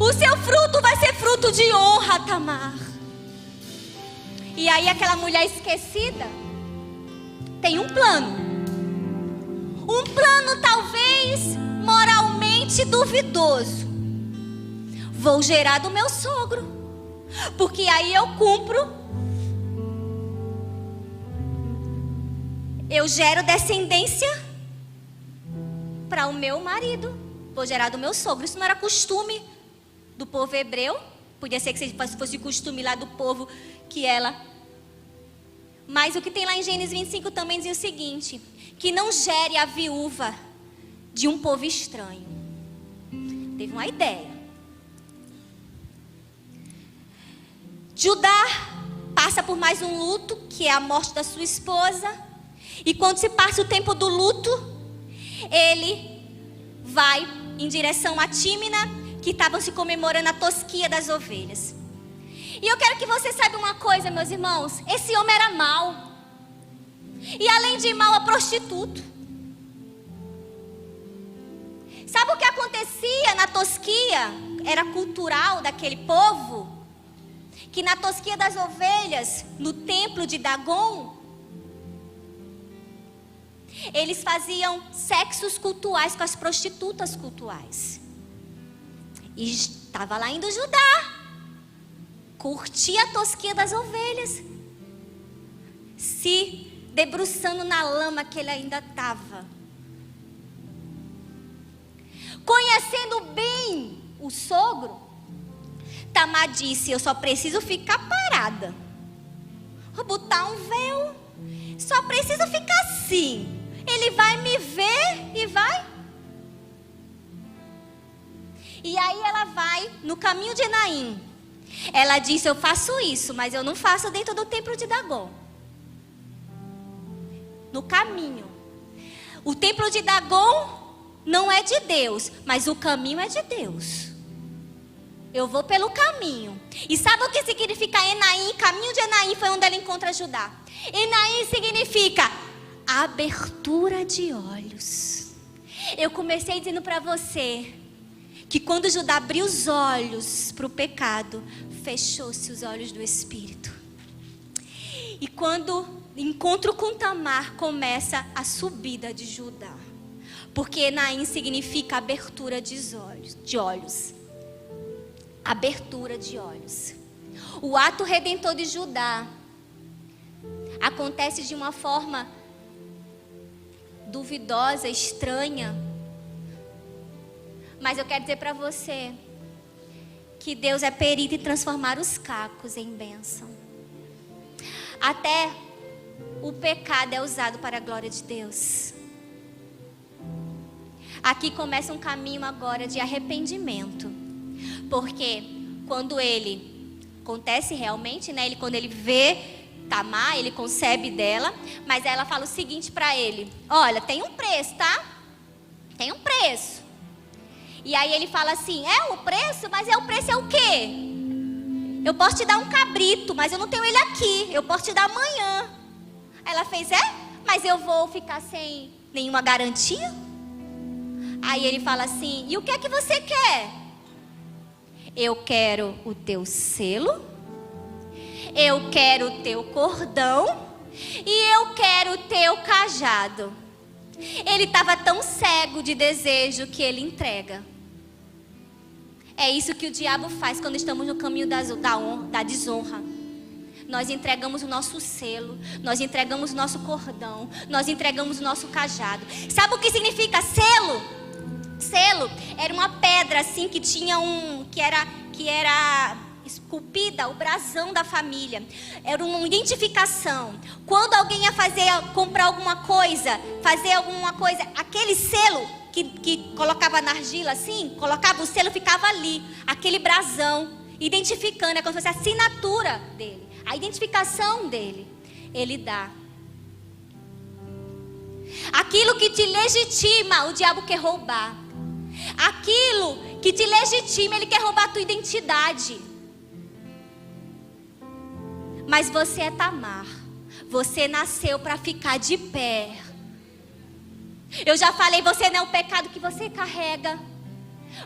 O seu fruto vai ser fruto de honra, Tamar. E aí aquela mulher esquecida tem um plano. Um plano talvez moralmente duvidoso. Vou gerar do meu sogro, porque aí eu cumpro. Eu gero descendência para o meu marido. Vou gerar do meu sogro. Isso não era costume do povo hebreu. Podia ser que fosse costume lá do povo que ela... Mas o que tem lá em Gênesis 25 também diz o seguinte: que não gere a viúva de um povo estranho. Teve uma ideia. Judá passa por mais um luto, que é a morte da sua esposa. E quando se passa o tempo do luto, ele vai em direção a Tímina, que estavam se comemorando a tosquia das ovelhas. E eu quero que você saiba uma coisa, meus irmãos. Esse homem era mau. E além de mau, é prostituto. Sabe o que acontecia na tosquia? Era cultural daquele povo. Que na tosquia das ovelhas, no templo de Dagon, eles faziam sexos cultuais com as prostitutas cultuais. E estava lá indo Judá. Curtia a tosquia das ovelhas, se debruçando na lama que ele ainda estava. Conhecendo bem o sogro, Tamar disse: eu só preciso ficar parada. Vou botar um véu, só preciso ficar assim. Ele vai me ver e vai. E aí ela vai no caminho de Enaim. Ela disse: eu faço isso, mas eu não faço dentro do templo de Dagon. No caminho. O templo de Dagon não é de Deus, mas o caminho é de Deus. Eu vou pelo caminho. E sabe o que significa Enaim? Caminho de Enaim foi onde ela encontra Judá. Enaim significa abertura de olhos. Eu comecei dizendo para você que quando Judá abriu os olhos para o pecado, fechou-se os olhos do Espírito. E quando encontro com Tamar, começa a subida de Judá. Porque Enaim significa abertura de olhos. Abertura de olhos. O ato redentor de Judá acontece de uma forma duvidosa, estranha. Mas eu quero dizer para você que Deus é perito em transformar os cacos em bênção. Até o pecado é usado para a glória de Deus. Aqui começa um caminho agora de arrependimento. Porque quando ele acontece realmente, né? Quando ele vê Tamar, ele concebe dela. Mas aí ela fala o seguinte para ele: olha, tem um preço, tá? Tem um preço. E aí ele fala assim: é o preço? Mas o preço é o quê? Eu posso te dar um cabrito, mas eu não tenho ele aqui. Eu posso te dar amanhã. Aí ela fez: mas eu vou ficar sem nenhuma garantia? Aí ele fala assim: e o que é que você quer? Eu quero o teu selo, eu quero o teu cordão e eu quero o teu cajado. Ele estava tão cego de desejo que ele entrega. É isso que o diabo faz quando estamos no caminho da desonra. Nós entregamos o nosso selo, nós entregamos o nosso cordão, nós entregamos o nosso cajado. Sabe o que significa selo? Selo era uma pedra assim que tinha que era esculpida, o brasão da família. Era uma identificação. Quando alguém ia comprar alguma coisa, fazer alguma coisa, aquele selo que colocava na argila assim, colocava o selo, ficava ali, aquele brasão, identificando, é como se fosse a assinatura dele, a identificação dele. Ele dá. Aquilo que te legitima, o diabo quer roubar. Aquilo que te legitima, ele quer roubar a tua identidade. Mas você é Tamar. Você nasceu para ficar de pé. Eu já falei, você não é o pecado que você carrega.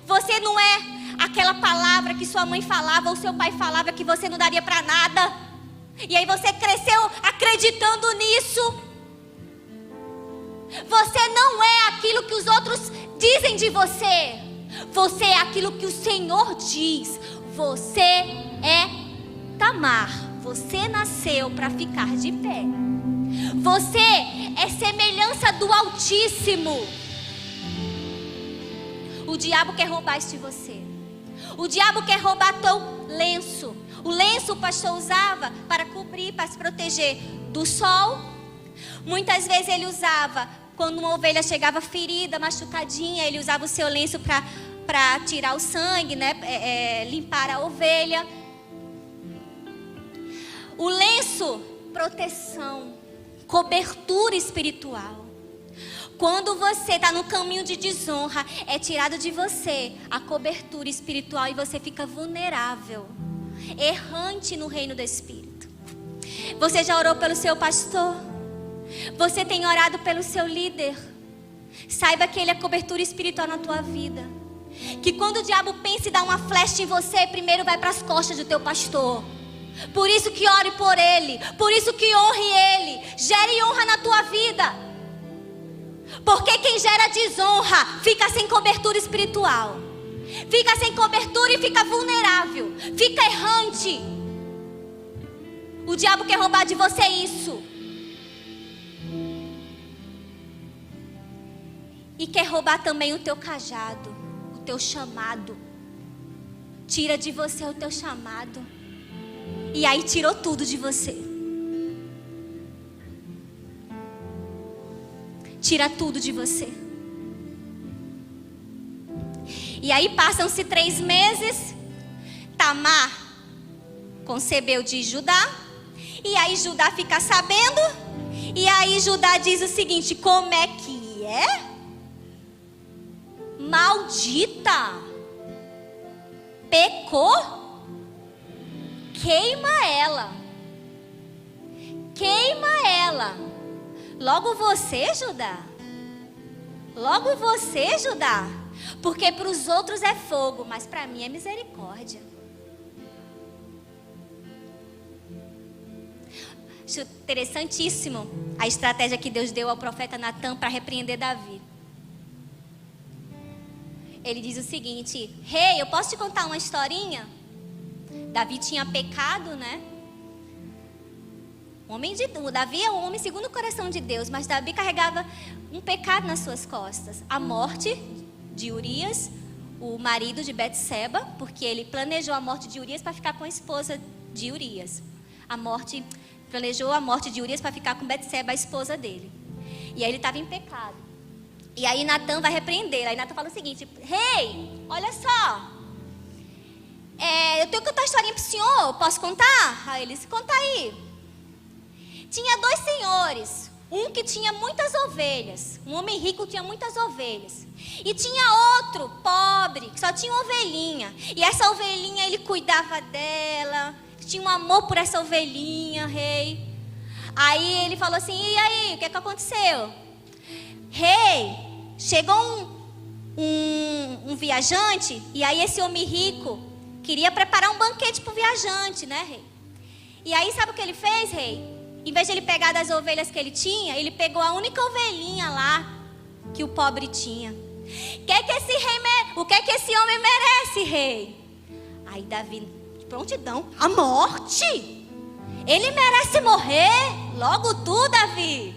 Você não é aquela palavra que sua mãe falava ou seu pai falava que você não daria para nada. E aí você cresceu acreditando nisso. Você não é aquilo que os outros dizem de você. Você é aquilo que o Senhor diz. Você é Tamar. Você nasceu para ficar de pé. Você é semelhança do Altíssimo. O diabo quer roubar isso de você. O diabo quer roubar teu lenço. O lenço o pastor usava para cobrir, para se proteger do sol. Muitas vezes ele usava, quando uma ovelha chegava ferida, machucadinha, ele usava o seu lenço para tirar o sangue, né? Limpar a ovelha. O lenço, proteção, cobertura espiritual. Quando você está no caminho de desonra, é tirado de você a cobertura espiritual e você fica vulnerável, errante no reino do Espírito. Você já orou pelo seu pastor? Você tem orado pelo seu líder? Saiba que ele é cobertura espiritual na tua vida. Que quando o diabo pensa em dar uma flecha em você, primeiro vai para as costas do teu pastor. Por isso que ore por ele. Por isso que honre ele. Gere honra na tua vida. Porque quem gera desonra fica sem cobertura espiritual. Fica sem cobertura e fica vulnerável. Fica errante. O diabo quer roubar de você isso. E quer roubar também o teu cajado, o teu chamado. Tira de você o teu chamado. E aí tirou tudo de você. Tira tudo de você. E aí passam-se 3 meses. Tamar concebeu de Judá. E aí Judá fica sabendo. E aí Judá diz o seguinte: como é que é? Maldita. Pecou? Queima ela. Queima ela. Logo você, Judá. Logo você, Judá. Porque para os outros é fogo, mas para mim é misericórdia. Acho interessantíssimo a estratégia que Deus deu ao profeta Natan para repreender Davi. Ele diz o seguinte: rei, eu posso te contar uma historinha? Davi tinha pecado, né? Davi é um homem segundo o coração de Deus, mas Davi carregava um pecado nas suas costas. A morte de Urias, o marido de Betseba, porque ele planejou a morte de Urias para ficar com a esposa de Urias. A morte planejou a morte de Urias para ficar com Betseba, a esposa dele. E aí ele estava em pecado. E aí Natan vai repreender. Aí Natan fala o seguinte: rei, olha só, eu tenho que contar uma historinha para o senhor, posso contar? Aí ele disse: conta aí. Tinha 2 senhores, um que tinha muitas ovelhas, um homem rico tinha muitas ovelhas, e tinha outro pobre que só tinha uma ovelhinha, e essa ovelhinha ele cuidava dela, tinha um amor por essa ovelhinha, rei. Aí ele falou assim: e aí, o que aconteceu? Rei, chegou um viajante, e aí esse homem rico queria preparar um banquete para o viajante, né, rei? E aí sabe o que ele fez, rei? Em vez de ele pegar das ovelhas que ele tinha, ele pegou a única ovelhinha lá que o pobre tinha. O que é que esse homem merece, rei? Aí Davi, de prontidão: a morte. Ele merece morrer. Logo tu, Davi.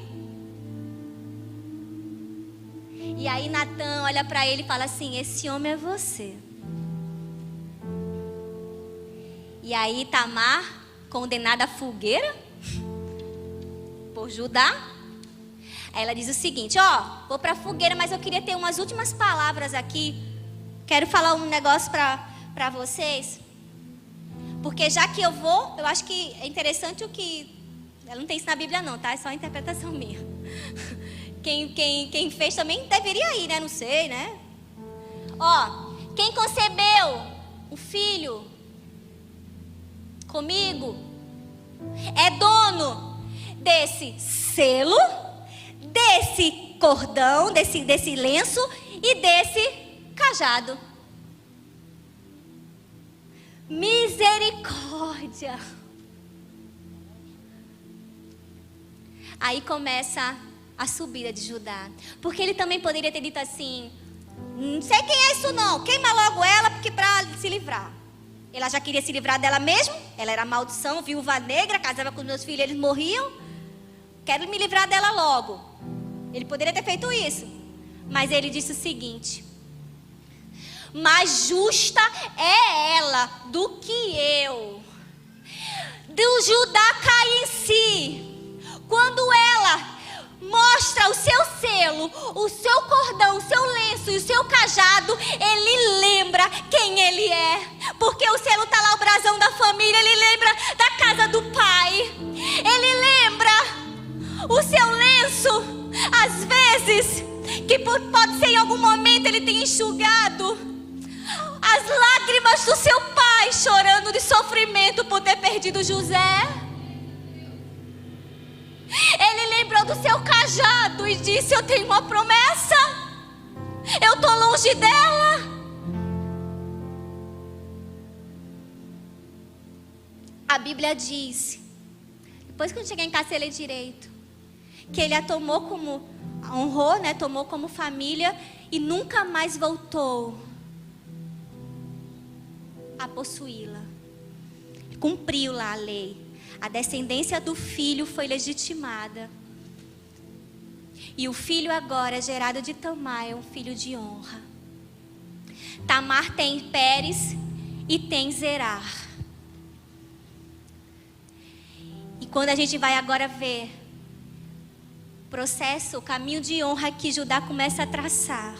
E aí Natan olha para ele e fala assim: esse homem é você. E aí Tamar, condenada à fogueira por Judá, aí ela diz o seguinte: vou para a fogueira, mas eu queria ter umas últimas palavras aqui. Quero falar um negócio para vocês. Porque já que eu vou, eu acho que é interessante o que... Ela não tem isso na Bíblia não, tá? É só a interpretação minha. Quem fez também deveria ir, né? Não sei, né? Quem concebeu o filho comigo é dono desse selo, desse cordão, desse lenço e desse cajado. Misericórdia. Aí começa a subida de Judá, porque ele também poderia ter dito assim: não sei quem é isso não, queima logo ela, porque para se livrar. Ela já queria se livrar dela mesmo, ela era maldição, viúva negra, casava com meus filhos, eles morriam. Quero me livrar dela logo. Ele poderia ter feito isso, mas ele disse o seguinte: mais justa é ela do que eu. Do Judá cai em si quando ela mostra o seu selo, o seu cordão, o seu lenço e o seu cajado. Ele lembra quem ele é, porque o selo está lá, o brasão da família. Ele lembra da casa do pai. Ele lembra o seu lenço, às vezes, que pode ser em algum momento ele tem enxugado as lágrimas do seu pai, chorando de sofrimento por ter perdido José. Ele lembrou do seu cajado e disse: eu tenho uma promessa, eu estou longe dela. A Bíblia diz, depois que eu cheguei em casa e ler direito, que ele a tomou como, honrou, né, tomou como família e nunca mais voltou a possuí-la. Cumpriu lá a lei. A descendência do filho foi legitimada. E o filho agora, gerado de Tamar, é um filho de honra. Tamar tem Pérez e tem Zerar. E quando a gente vai agora ver o processo, o caminho de honra que Judá começa a traçar,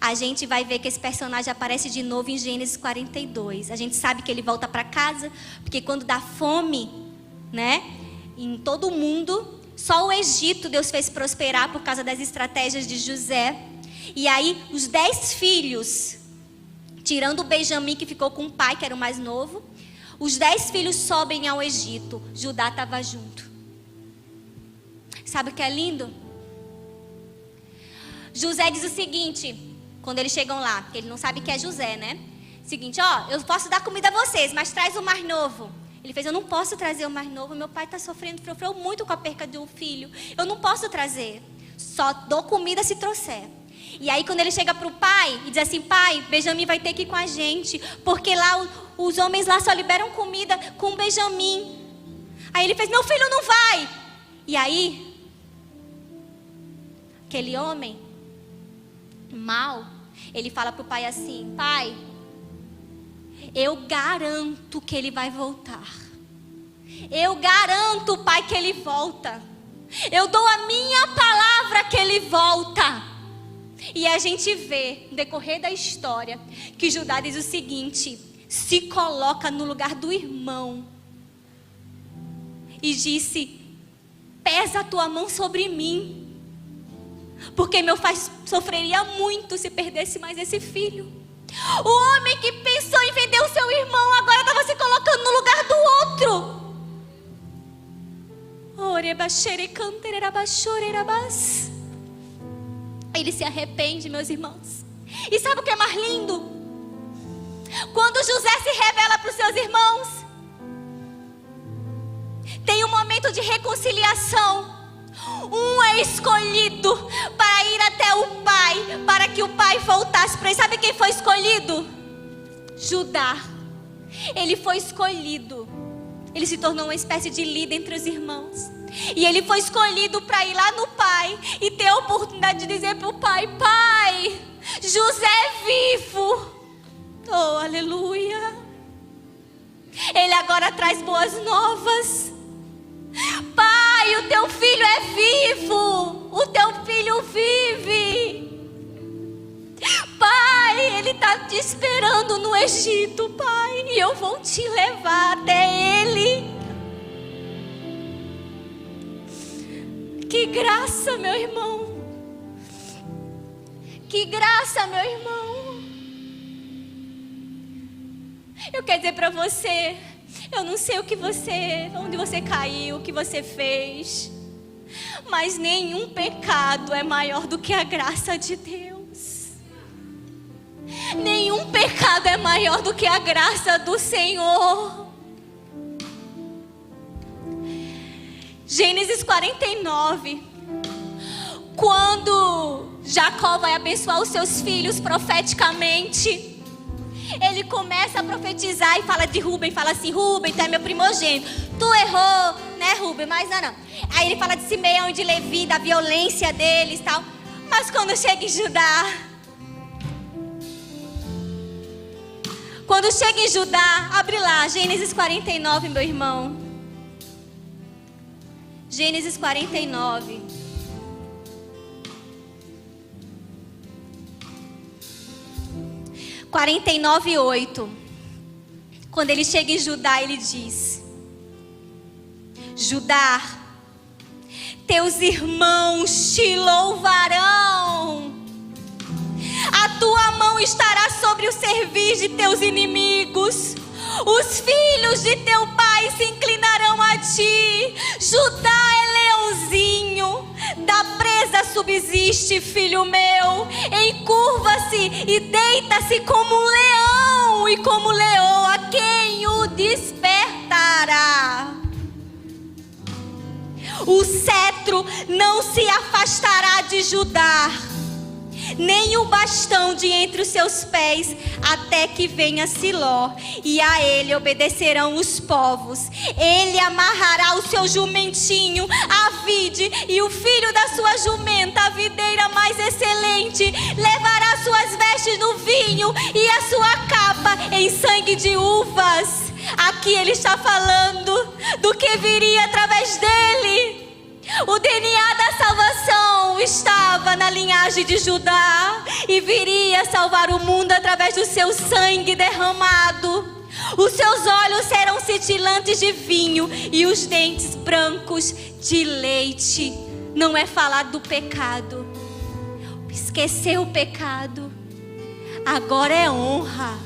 a gente vai ver que esse personagem aparece de novo em Gênesis 42. A gente sabe que ele volta para casa, porque quando dá fome, né, em todo o mundo, só o Egito Deus fez prosperar por causa das estratégias de José. E aí os 10 filhos, tirando o Benjamim que ficou com o pai, que era o mais novo, os 10 filhos sobem ao Egito. Judá estava junto. Sabe o que é lindo? José diz o seguinte, quando eles chegam lá, porque ele não sabe que é José, né? Seguinte: eu posso dar comida a vocês, mas traz o mais novo. Ele fez: eu não posso trazer o mais novo, meu pai está sofreu muito com a perca de um filho, eu não posso trazer, só dou comida se trouxer. E aí quando ele chega para o pai e diz assim: pai, Benjamim vai ter que ir com a gente, porque lá os homens lá só liberam comida com Benjamim. Aí ele fez: meu filho não vai. E aí aquele homem mau, ele fala para o pai assim: pai, eu garanto que ele vai voltar. Eu garanto, Pai, que ele volta. Eu dou a minha palavra que ele volta. E a gente vê, no decorrer da história, que Judá diz o seguinte: se coloca no lugar do irmão. E disse: pesa a tua mão sobre mim. Porque meu pai sofreria muito se perdesse mais esse filho. O homem que pensou em vender o seu irmão agora estava se colocando no lugar do outro. Ele se arrepende, meus irmãos. E sabe o que é mais lindo? Quando José se revela para os seus irmãos, tem um momento de reconciliação. Um é escolhido para ir até o pai, para que o pai voltasse para ele. Sabe quem foi escolhido? Judá. Ele foi escolhido. Ele se tornou uma espécie de líder entre os irmãos. E ele foi escolhido para ir lá no pai e ter a oportunidade de dizer para o pai: pai, José é vivo. Oh, aleluia. Ele agora traz boas novas. Pai, o teu filho é vivo. O teu filho vive. Pai, ele está te esperando no Egito, pai. E eu vou te levar até ele. Que graça, meu irmão. Que graça, meu irmão. Eu quero dizer para você, eu não sei onde você caiu, o que você fez, mas nenhum pecado é maior do que a graça de Deus. Nenhum pecado é maior do que a graça do Senhor. Gênesis 49. Quando Jacó vai abençoar os seus filhos profeticamente, ele começa a profetizar e fala de Rúben. Fala assim: Rúben, tu é meu primogênito. Tu errou, né, Rúben? Mas não. Aí ele fala de Simeão e de Levi, da violência deles e tal. Mas quando chega em Judá, abre lá, Gênesis 49, meu irmão. Gênesis 49. – 49:8. Quando ele chega em Judá, ele diz: Judá, teus irmãos te louvarão. A tua mão estará sobre o cerviz de teus inimigos. Os filhos de teu pai se inclinarão a ti. Judá é leãozinho, da presa subsiste, filho meu. Encurva-se e deita-se como um leão, e como leoa, quem o despertará? O cetro não se afastará de Judá, nem o bastão de entre os seus pés, até que venha Siló, e a ele obedecerão os povos. Ele amarrará o seu jumentinho à vide, e o filho da sua jumenta, a videira mais excelente. Levará suas vestes no vinho, e a sua capa em sangue de uvas. Aqui ele está falando do que viria através dele. O DNA da salvação estava na linhagem de Judá, e viria salvar o mundo através do seu sangue derramado. Os seus olhos serão cintilantes de vinho, e os dentes brancos de leite. Não é falar do pecado, esqueceu o pecado, agora é honra,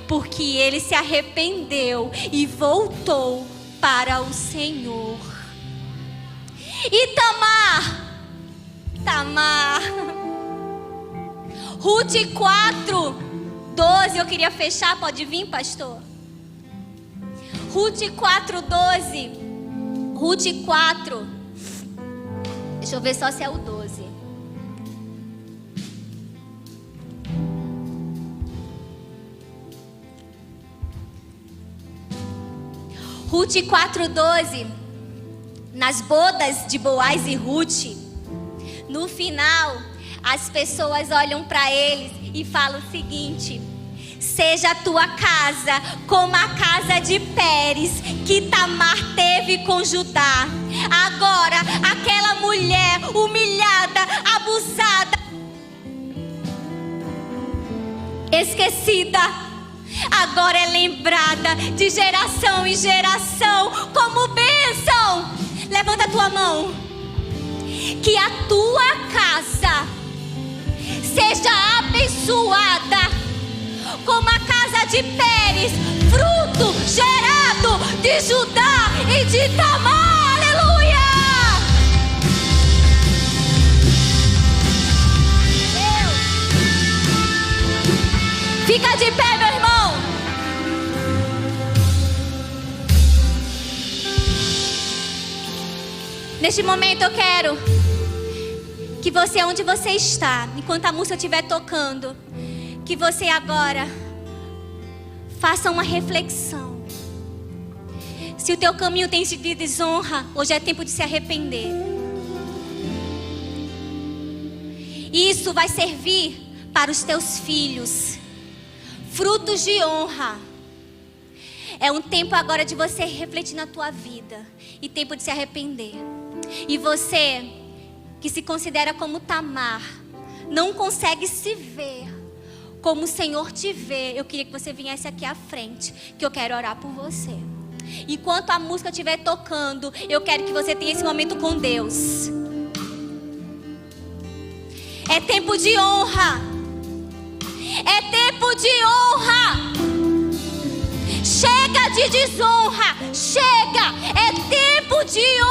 porque ele se arrependeu e voltou para o Senhor. E Tamar, Ruth 4:12, eu queria fechar, pode vir, pastor? Ruth 4:12, Ruth 4, deixa eu ver só se é o 12. Ruth 4:12. Nas bodas de Boaz e Ruth, no final, as pessoas olham para eles e falam o seguinte: seja a tua casa como a casa de Pérez, que Tamar teve com Judá. Agora, aquela mulher humilhada, abusada, esquecida, agora é lembrada de geração em geração como bênção. Levanta a tua mão. Que a tua casa seja abençoada como a casa de Pérez, fruto gerado de Judá e de Tamar. Aleluia! Fica de pé, meu irmão. Neste momento eu quero que você, onde você está, enquanto a música estiver tocando, que você agora faça uma reflexão. Se o teu caminho tem sido de desonra, hoje é tempo de se arrepender. Isso vai servir para os teus filhos, frutos de honra. É um tempo agora de você refletir na tua vida e tempo de se arrepender. E você que se considera como Tamar, não consegue se ver como o Senhor te vê, eu queria que você viesse aqui à frente, que eu quero orar por você. Enquanto a música estiver tocando, eu quero que você tenha esse momento com Deus. É tempo de honra. É tempo de honra. Chega de desonra. Chega. É tempo de honra.